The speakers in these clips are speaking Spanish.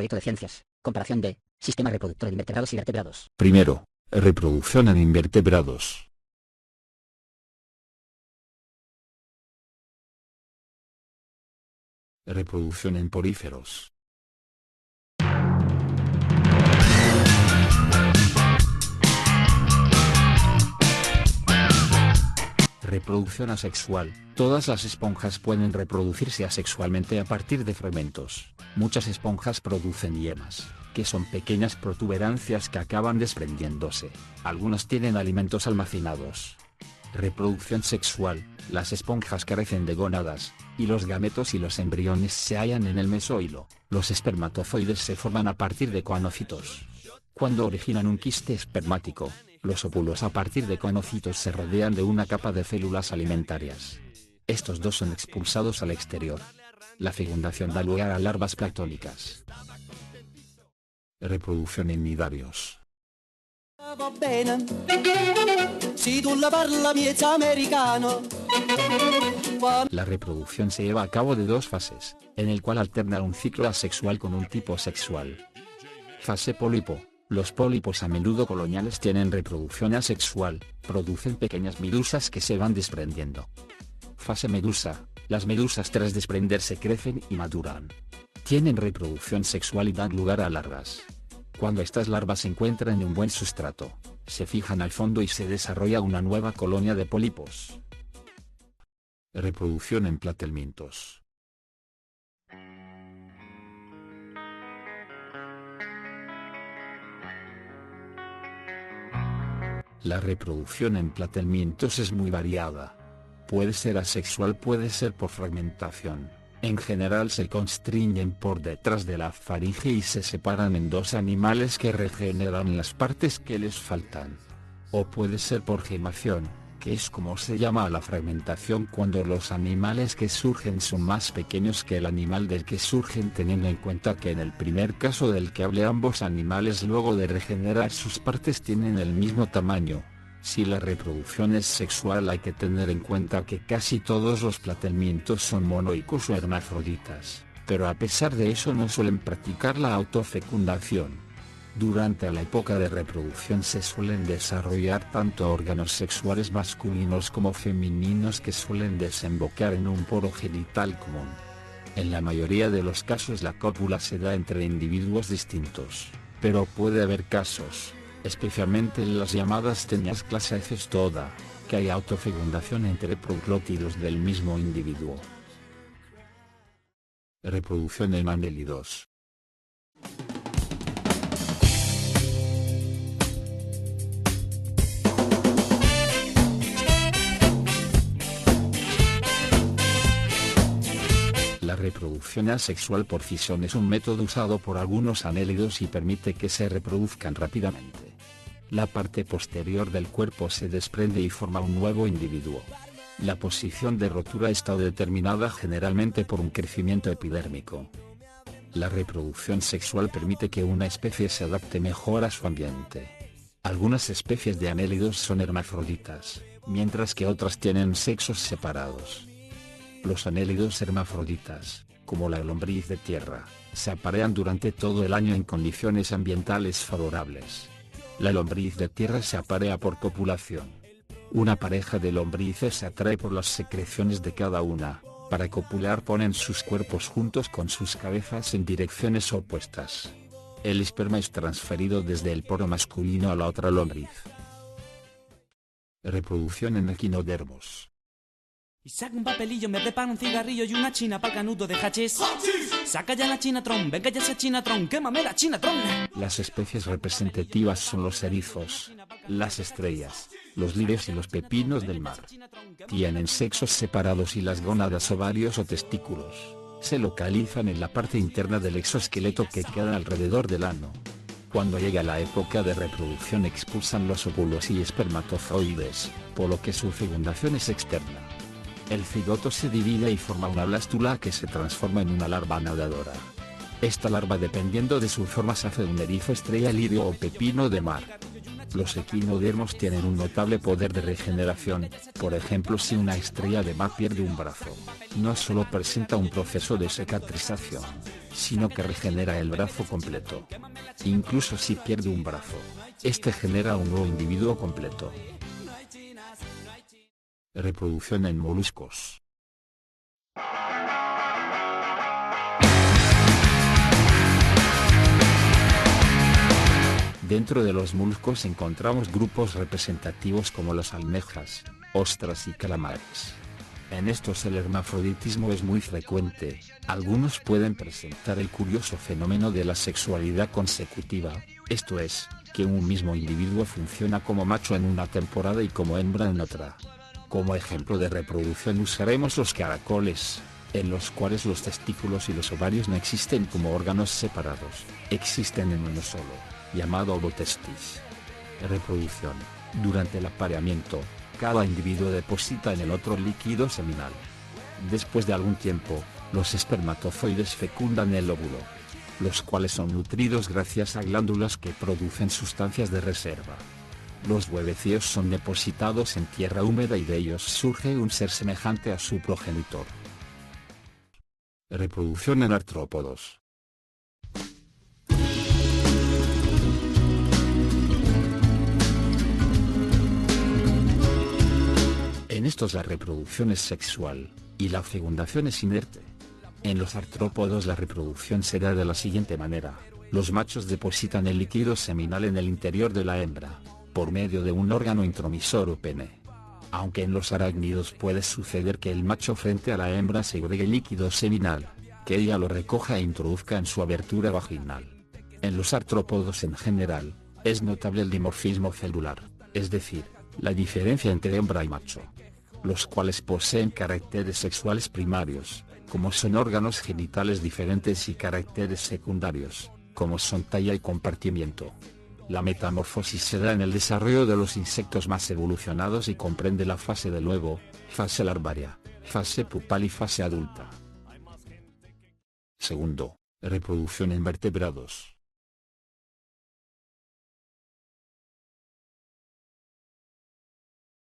Proyecto de ciencias. Comparación de sistema reproductor de invertebrados y vertebrados. Primero, reproducción en invertebrados. Reproducción en poríferos. Reproducción asexual. Todas las esponjas pueden reproducirse asexualmente a partir de fragmentos. Muchas esponjas producen yemas, que son pequeñas protuberancias que acaban desprendiéndose. Algunas tienen alimentos almacenados. Reproducción sexual. Las esponjas carecen de gónadas, y los gametos y los embriones se hallan en el mesohilo. Los espermatozoides se forman a partir de coanocitos. Cuando originan un quiste espermático, los óvulos a partir de coanocitos se rodean de una capa de células alimentarias. Estos dos son expulsados al exterior. La fecundación da lugar a larvas planctónicas. Reproducción en nidarios. Va bene, si tu la parla miezza americano. La reproducción se lleva a cabo de dos fases, en el cual alterna un ciclo asexual con un tipo sexual. Fase pólipo. Los pólipos a menudo coloniales tienen reproducción asexual, producen pequeñas medusas que se van desprendiendo. Fase medusa. Las medusas tras desprenderse crecen y maduran. Tienen reproducción sexual y dan lugar a larvas. Cuando estas larvas se encuentran en un buen sustrato, se fijan al fondo y se desarrolla una nueva colonia de pólipos. Reproducción en platelmintos. La reproducción en platelmintos es muy variada. Puede ser asexual, puede ser por fragmentación. En general se constriñen por detrás de la faringe y se separan en dos animales que regeneran las partes que les faltan. O puede ser por gemación, que es como se llama a la fragmentación cuando los animales que surgen son más pequeños que el animal del que surgen, teniendo en cuenta que en el primer caso del que hablé ambos animales luego de regenerar sus partes tienen el mismo tamaño. Si la reproducción es sexual hay que tener en cuenta que casi todos los platelmintos son monoicos o hermafroditas, pero a pesar de eso no suelen practicar la autofecundación. Durante la época de reproducción se suelen desarrollar tanto órganos sexuales masculinos como femeninos que suelen desembocar en un poro genital común. En la mayoría de los casos la cópula se da entre individuos distintos, pero puede haber casos, especialmente en las llamadas tenias clase cestoda, que hay autofecundación entre proglótidos del mismo individuo. Reproducción en anélidos. La reproducción asexual por fisión es un método usado por algunos anélidos y permite que se reproduzcan rápidamente. La parte posterior del cuerpo se desprende y forma un nuevo individuo. La posición de rotura está determinada generalmente por un crecimiento epidérmico. La reproducción sexual permite que una especie se adapte mejor a su ambiente. Algunas especies de anélidos son hermafroditas, mientras que otras tienen sexos separados. Los anélidos hermafroditas, como la lombriz de tierra, se aparean durante todo el año en condiciones ambientales favorables. La lombriz de tierra se aparea por copulación. Una pareja de lombrices se atrae por las secreciones de cada una. Para copular ponen sus cuerpos juntos con sus cabezas en direcciones opuestas. El esperma es transferido desde el poro masculino a la otra lombriz. Reproducción en equinodermos. Y saca un papelillo, me prepara un cigarrillo y una china pa'l canuto de hachís. Saca ya la chinatron, venga ya esa chinatron, quémame la chinatron. Las especies representativas son los erizos, las estrellas, los lirios y los pepinos del mar. Tienen sexos separados y las gónadas, ovarios o testículos se localizan en la parte interna del exoesqueleto que queda alrededor del ano. Cuando llega la época de reproducción expulsan los óvulos y espermatozoides, por lo que su fecundación es externa. El cigoto se divide y forma una blástula que se transforma en una larva nadadora. Esta larva, dependiendo de su forma, se hace un erizo, estrella, lirio o pepino de mar. Los equinodermos tienen un notable poder de regeneración. Por ejemplo, si una estrella de mar pierde un brazo, no solo presenta un proceso de cicatrización, sino que regenera el brazo completo. Incluso si pierde un brazo, este genera un nuevo individuo completo. Reproducción en moluscos. Dentro de los moluscos encontramos grupos representativos como las almejas, ostras y calamares. En estos el hermafroditismo es muy frecuente. Algunos pueden presentar el curioso fenómeno de la sexualidad consecutiva, esto es, que un mismo individuo funciona como macho en una temporada y como hembra en otra. Como ejemplo de reproducción usaremos los caracoles, en los cuales los testículos y los ovarios no existen como órganos separados, existen en uno solo, llamado ovotestis. Reproducción. Durante el apareamiento, cada individuo deposita en el otro líquido seminal. Después de algún tiempo, los espermatozoides fecundan el óvulo, los cuales son nutridos gracias a glándulas que producen sustancias de reserva. Los huevecillos son depositados en tierra húmeda y de ellos surge un ser semejante a su progenitor. Reproducción en artrópodos. En estos la reproducción es sexual, y la fecundación es inerte. En los artrópodos la reproducción se da de la siguiente manera: los machos depositan el líquido seminal en el interior de la hembra, por medio de un órgano intromisor o pene. Aunque en los arácnidos puede suceder que el macho frente a la hembra segregue el líquido seminal, que ella lo recoja e introduzca en su abertura vaginal. En los artrópodos en general, es notable el dimorfismo celular, es decir, la diferencia entre hembra y macho, los cuales poseen caracteres sexuales primarios, como son órganos genitales diferentes, y caracteres secundarios, como son talla y compartimiento. La metamorfosis se da en el desarrollo de los insectos más evolucionados y comprende la fase del huevo, fase larvaria, fase pupal y fase adulta. Segundo, reproducción en vertebrados.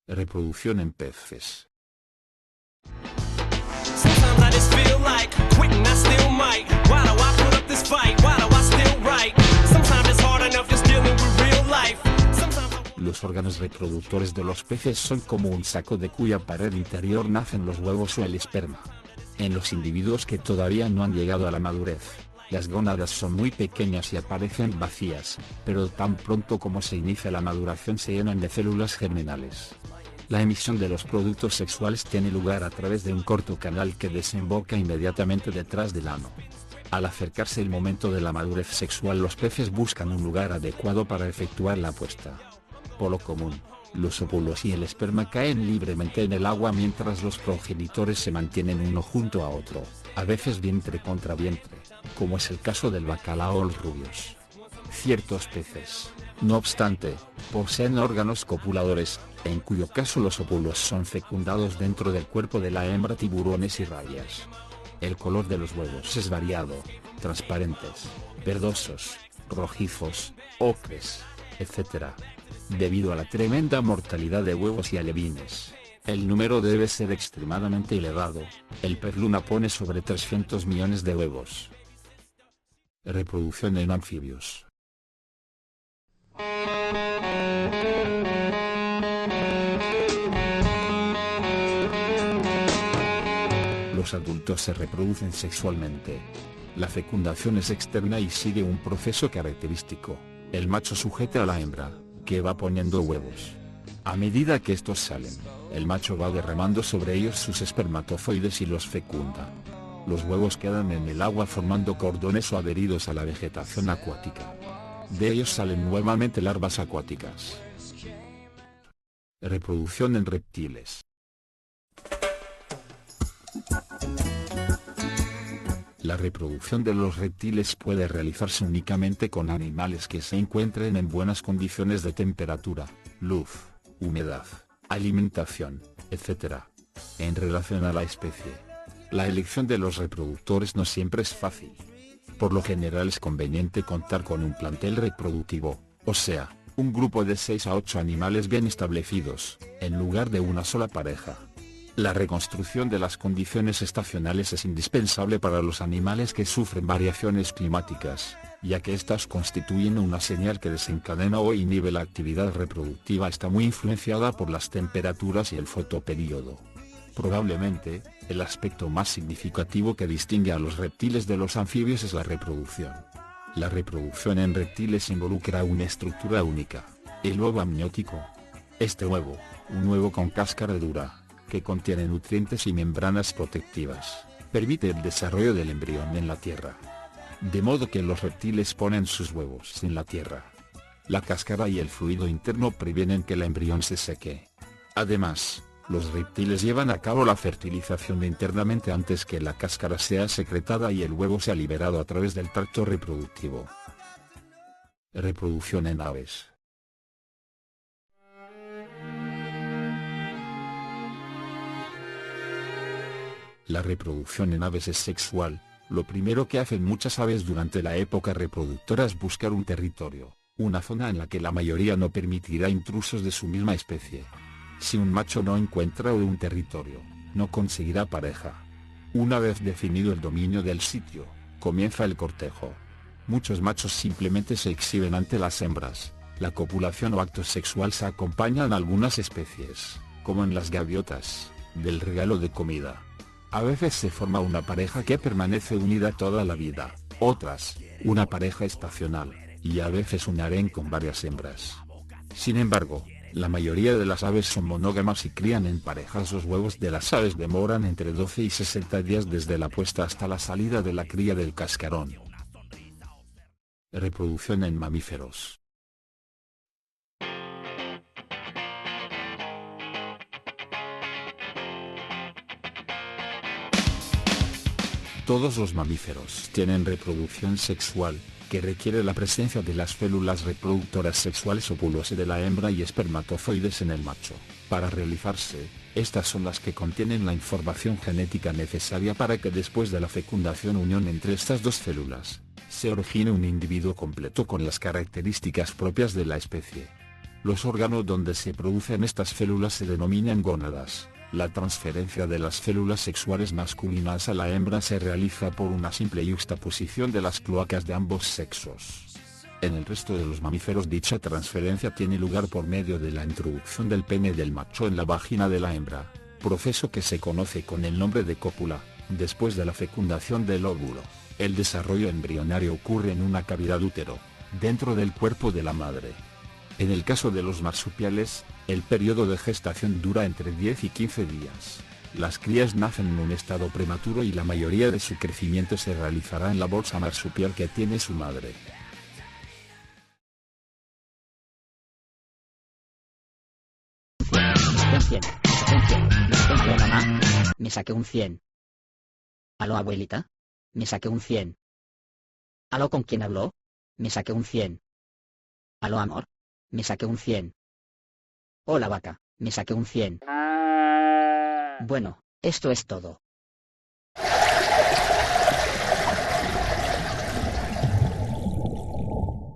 Reproducción en peces. Sometimes I just feel like quitting, I still might. Why do I put up this fight? Why do I still write? Sometimes it's hard enough just dealing with real life. Los órganos reproductores de los peces son como un saco de cuya pared interior nacen los huevos o el esperma. En los individuos que todavía no han llegado a la madurez, las gónadas son muy pequeñas y aparecen vacías, pero tan pronto como se inicia la maduración se llenan de células germinales. La emisión de los productos sexuales tiene lugar a través de un corto canal que desemboca inmediatamente detrás del ano. Al acercarse el momento de la madurez sexual, los peces buscan un lugar adecuado para efectuar la puesta. Por lo común, los óvulos y el esperma caen libremente en el agua mientras los progenitores se mantienen uno junto a otro, a veces vientre contra vientre, como es el caso del bacalao o los rubios. Ciertos peces, no obstante, poseen órganos copuladores, en cuyo caso los óvulos son fecundados dentro del cuerpo de la hembra, tiburones y rabias. El color de los huevos es variado, transparentes, verdosos, rojizos, ocres, etc. Debido a la tremenda mortalidad de huevos y alevines, el número debe ser extremadamente elevado. El pez luna pone sobre 300 millones de huevos. Reproducción en anfibios. Los adultos se reproducen sexualmente. La fecundación es externa y sigue un proceso característico. El macho sujeta a la hembra, que va poniendo huevos. A medida que estos salen, el macho va derramando sobre ellos sus espermatozoides y los fecunda. Los huevos quedan en el agua formando cordones o adheridos a la vegetación acuática. De ellos salen nuevamente larvas acuáticas. Reproducción en reptiles. La reproducción de los reptiles puede realizarse únicamente con animales que se encuentren en buenas condiciones de temperatura, luz, humedad, alimentación, etc. En relación a la especie, la elección de los reproductores no siempre es fácil. Por lo general es conveniente contar con un plantel reproductivo, o sea, Un grupo de 6 a 8 animales bien establecidos, en lugar de una sola pareja. La reconstrucción de las condiciones estacionales es indispensable para los animales que sufren variaciones climáticas, ya que estas constituyen una señal que desencadena o inhibe la actividad reproductiva. Está muy influenciada por las temperaturas y el fotoperíodo. Probablemente, el aspecto más significativo que distingue a los reptiles de los anfibios es la reproducción. La reproducción en reptiles involucra una estructura única, el huevo amniótico. Este huevo, un huevo con cáscara dura, que contiene nutrientes y membranas protectivas, permite el desarrollo del embrión en la tierra. De modo que los reptiles ponen sus huevos en la tierra. La cáscara y el fluido interno previenen que el embrión se seque. Además, los reptiles llevan a cabo la fertilización internamente antes que la cáscara sea secretada y el huevo sea liberado a través del tracto reproductivo. Reproducción en aves. La reproducción en aves es sexual. Lo primero que hacen muchas aves durante la época reproductora es buscar un territorio, una zona en la que la mayoría no permitirá intrusos de su misma especie. Si un macho no encuentra un territorio, no conseguirá pareja. Una vez definido el dominio del sitio, comienza el cortejo. Muchos machos simplemente se exhiben ante las hembras. La copulación o acto sexual se acompaña en algunas especies, como en las gaviotas, del regalo de comida. A veces se forma una pareja que permanece unida toda la vida, otras, una pareja estacional, y a veces un harén con varias hembras. Sin embargo, la mayoría de las aves son monógamas y crían en parejas. Los huevos de las aves demoran entre 12 y 60 días desde la puesta hasta la salida de la cría del cascarón. Reproducción en mamíferos. Todos los mamíferos tienen reproducción sexual, que requiere la presencia de las células reproductoras sexuales óvulos de la hembra y espermatozoides en el macho. Para realizarse, estas son las que contienen la información genética necesaria para que después de la fecundación unión entre estas dos células, se origine un individuo completo con las características propias de la especie. Los órganos donde se producen estas células se denominan gónadas. La transferencia de las células sexuales masculinas a la hembra se realiza por una simple yuxtaposición de las cloacas de ambos sexos. En el resto de los mamíferos dicha transferencia tiene lugar por medio de la introducción del pene del macho en la vagina de la hembra, proceso que se conoce con el nombre de cópula. Después de la fecundación del óvulo, el desarrollo embrionario ocurre en una cavidad útero, dentro del cuerpo de la madre. En el caso de los marsupiales, el periodo de gestación dura entre 10 y 15 días. Las crías nacen en un estado prematuro y la mayoría de su crecimiento se realizará en la bolsa marsupial que tiene su madre. Aló, mamá, me saqué un 100. Aló, abuelita, me saqué un 100. Aló, ¿con quién habló? Me saqué un 100. Aló, amor, me saqué un 100. Hola, vaca, me saqué un 100. Bueno, esto es todo.